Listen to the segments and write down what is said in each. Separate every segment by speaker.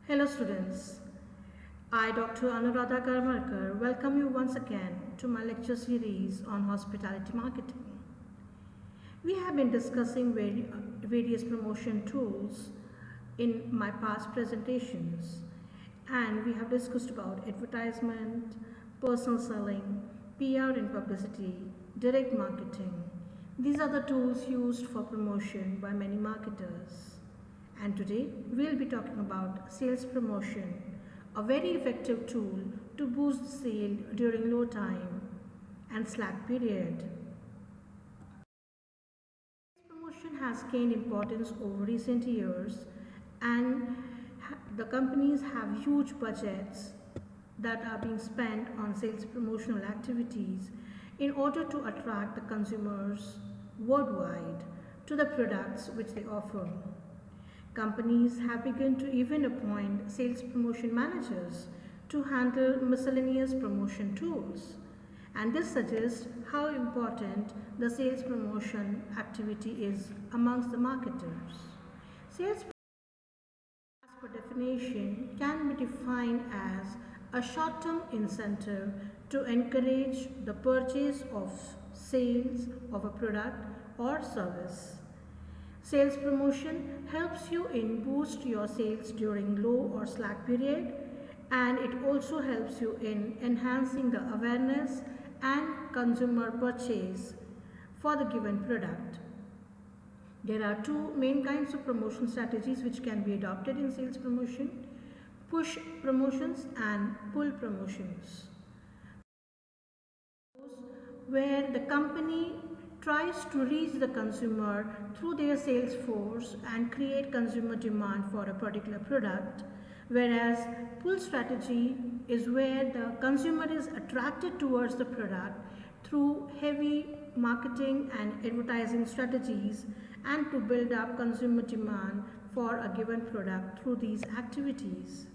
Speaker 1: Hello students, I Dr. Anuradha Karmarkar welcome you once again to my lecture series on hospitality marketing. We have been discussing various promotion tools in my past presentations, and we have discussed about advertisement, personal selling, PR and publicity, direct marketing. These are the tools used for promotion by many marketers. And today we'll be talking about sales promotion, a very effective tool to boost sale during low time and slack period. Promotion has gained importance over recent years, and the companies have huge budgets that are being spent on sales promotional activities in order to attract the consumers worldwide to the products which they offer. Companies have begun to even appoint sales promotion managers to handle miscellaneous promotion tools. And this suggests how important the sales promotion activity is amongst the marketers. Sales, as per definition, can be defined as a short-term incentive to encourage the purchase of sales of a product or service. Sales promotion helps you in boost your sales during low or slack period, and it also helps you in enhancing the awareness and consumer purchase for the given product. There are two main kinds of promotion strategies which can be adopted in sales promotion: push promotions and pull promotions, where the company tries to reach the consumer through their sales force and create consumer demand for a particular product, whereas pull strategy is where the consumer is attracted towards the product through heavy marketing and advertising strategies and to build up consumer demand for a given product through these activities.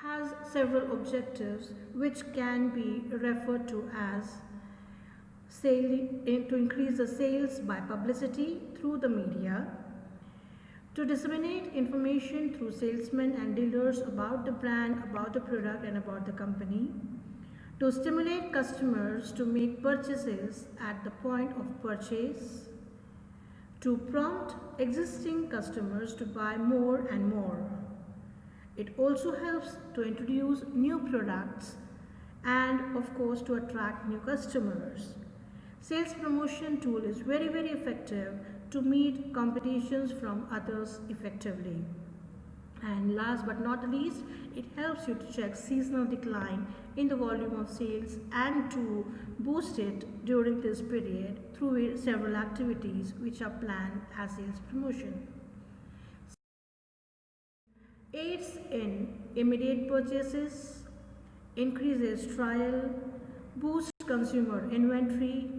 Speaker 1: Has several objectives which can be referred to as to increase the sales by publicity through the media, to disseminate information through salesmen and dealers about the brand, about the product and about the company, to stimulate customers to make purchases at the point of purchase, to prompt existing customers to buy more and more. It also helps to introduce new products and of course to attract new customers. Sales promotion tool is very effective to meet competitions from others effectively. And last but not least, it helps you to check seasonal decline in the volume of sales and to boost it during this period through several activities which are planned as sales promotion. Aids in immediate purchases, increases trial, boosts consumer inventory,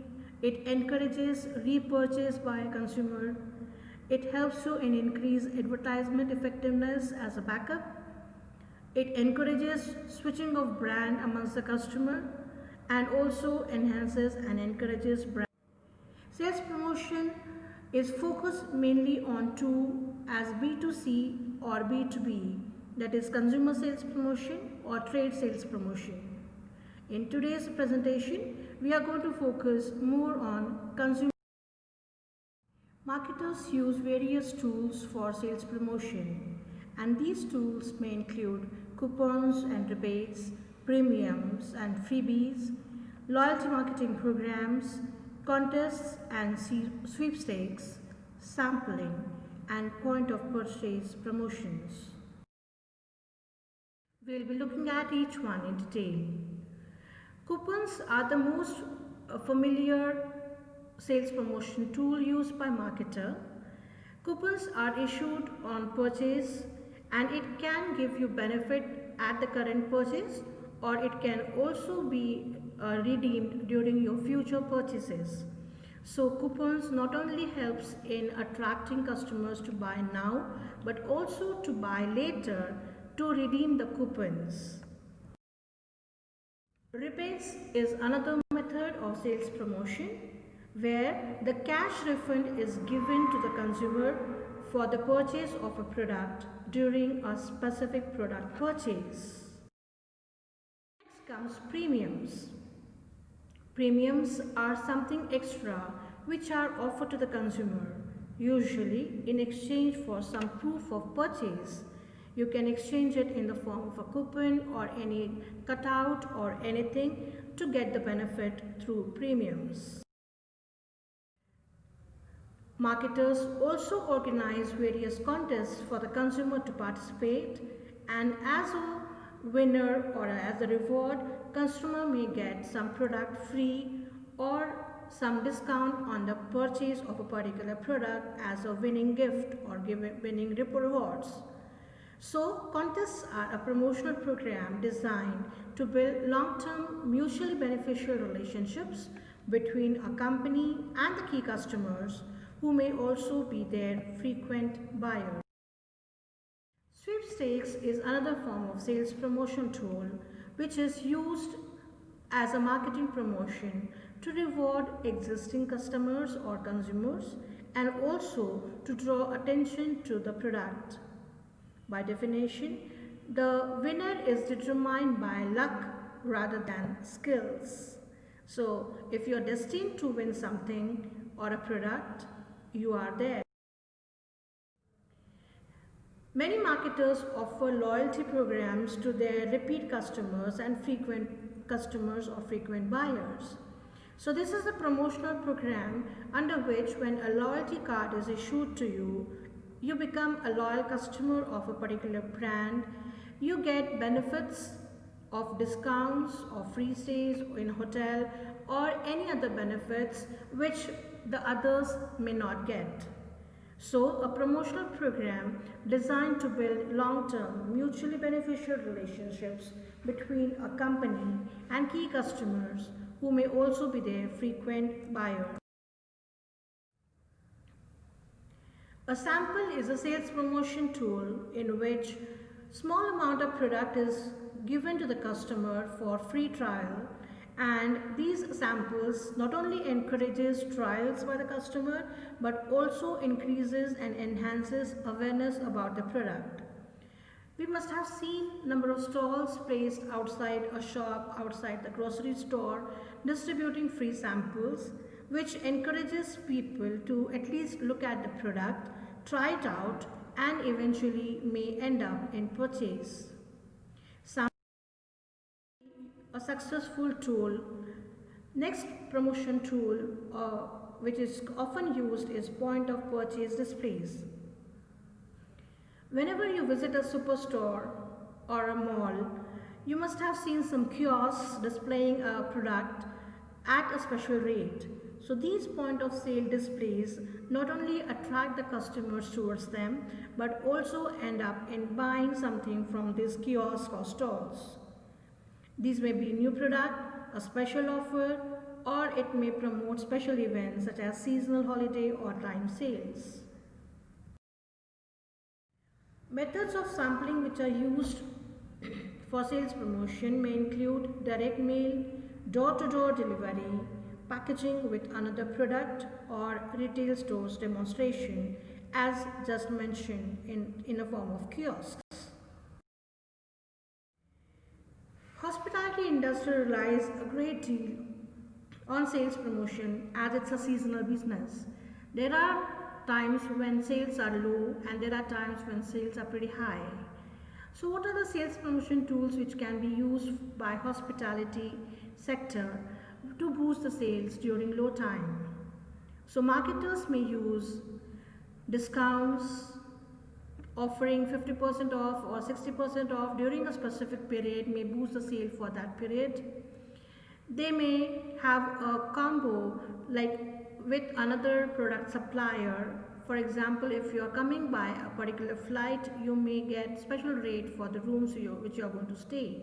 Speaker 1: it encourages repurchase by a consumer, it helps you in increase advertisement effectiveness as a backup, it encourages switching of brand amongst the customer, and also enhances and encourages brand. Sales promotion is focused mainly on two as B2C or B2B, that is consumer sales promotion or trade sales promotion. In today's presentation, we are going to focus more on consumer. Marketers use various tools for sales promotion, and these tools may include coupons and rebates, premiums and freebies, loyalty marketing programs, contests and sweepstakes, sampling, and point of purchase promotions. We'll be looking at each one in detail. Coupons are the most familiar sales promotion tool used by marketer. Coupons are issued on purchase and it can give you benefit at the current purchase, or it can also be redeemed during your future purchases. So coupons not only helps in attracting customers to buy now but also to buy later to redeem the coupons. Rebates is another method of sales promotion where the cash refund is given to the consumer for the purchase of a product during a specific product purchase. Next comes premiums. Premiums are something extra which are offered to the consumer, usually in exchange for some proof of purchase. You can exchange it in the form of a coupon or any cutout or anything to get the benefit through premiums. Marketers also organize various contests for the consumer to participate, and as a winner or as a reward, consumer may get some product free or some discount on the purchase of a particular product as a winning gift or winning rewards. So, contests are a promotional program designed to build long-term mutually beneficial relationships between a company and the key customers who may also be their frequent buyers. Sweepstakes is another form of sales promotion tool which is used as a marketing promotion to reward existing customers or consumers and also to draw attention to the product. By definition, the winner is determined by luck rather than skills. So, if you are destined to win something or a product, you are there. Many marketers offer loyalty programs to their repeat customers and frequent customers or frequent buyers. So this is a promotional program under which when a loyalty card is issued to you, you become a loyal customer of a particular brand. You get benefits of discounts or free stays in a hotel or any other benefits which the others may not get. So, a promotional program designed to build long-term mutually beneficial relationships between a company and key customers who may also be their frequent buyers. A sample is a sales promotion tool in which small amount of product is given to the customer for free trial, and these samples not only encourages trials by the customer but also increases and enhances awareness about the product. We must have seen number of stalls placed outside a shop, outside the grocery store, distributing free samples, which encourages people to at least look at the product, try it out, and eventually may end up in purchase. A successful tool. Next promotion tool which is often used is point of purchase displays. Whenever you visit a superstore or a mall, you must have seen some kiosks displaying a product at a special rate. So these point of sale displays not only attract the customers towards them but also end up in buying something from these kiosks or stalls. These may be new product, a special offer, or it may promote special events such as seasonal holiday or time sales. Methods of sampling which are used for sales promotion may include direct mail, door-to-door delivery, packaging with another product, or retail stores demonstration as just mentioned in a form of kiosks. Hospitality industry relies a great deal on sales promotion as it's a seasonal business. There are times when sales are low and there are times when sales are pretty high. So what are the sales promotion tools which can be used by hospitality sector to boost the sales during low time? So marketers may use discounts, offering 50% off or 60% off during a specific period may boost the sale for that period. They may have a combo like with another product supplier. For example, if you are coming by a particular flight, you may get special rate for the rooms which you are going to stay.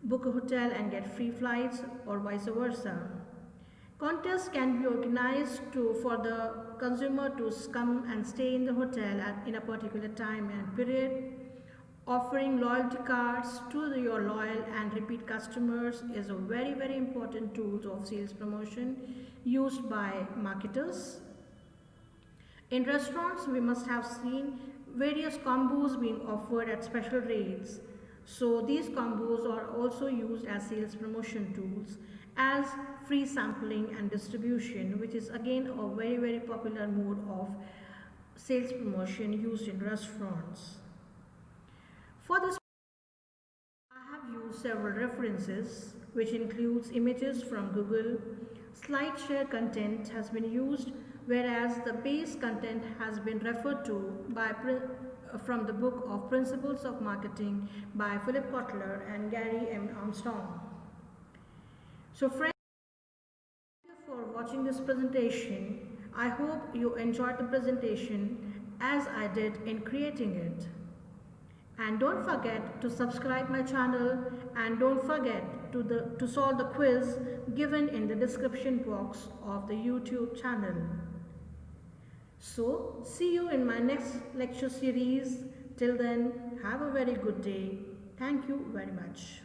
Speaker 1: Book a hotel and get free flights or vice versa. Contests can be organized for the consumer to come and stay in the hotel in a particular time and period. Offering loyalty cards to your loyal and repeat customers is a very important tool of sales promotion used by marketers. In restaurants, we must have seen various combos being offered at special rates. So these combos are also used as sales promotion tools as free sampling and distribution, which is again a very popular mode of sales promotion used in restaurants. For this, I have used several references, which includes images from Google. SlideShare content has been used, whereas the base content has been referred to from the book of Principles of Marketing by Philip Kotler and Gary M. Armstrong. So friends, thank you for watching this presentation. I hope you enjoyed the presentation as I did in creating it. And don't forget to subscribe my channel, and don't forget to solve the quiz given in the description box of the YouTube channel. So see you in my next lecture series. Till then, have a very good day. Thank you very much.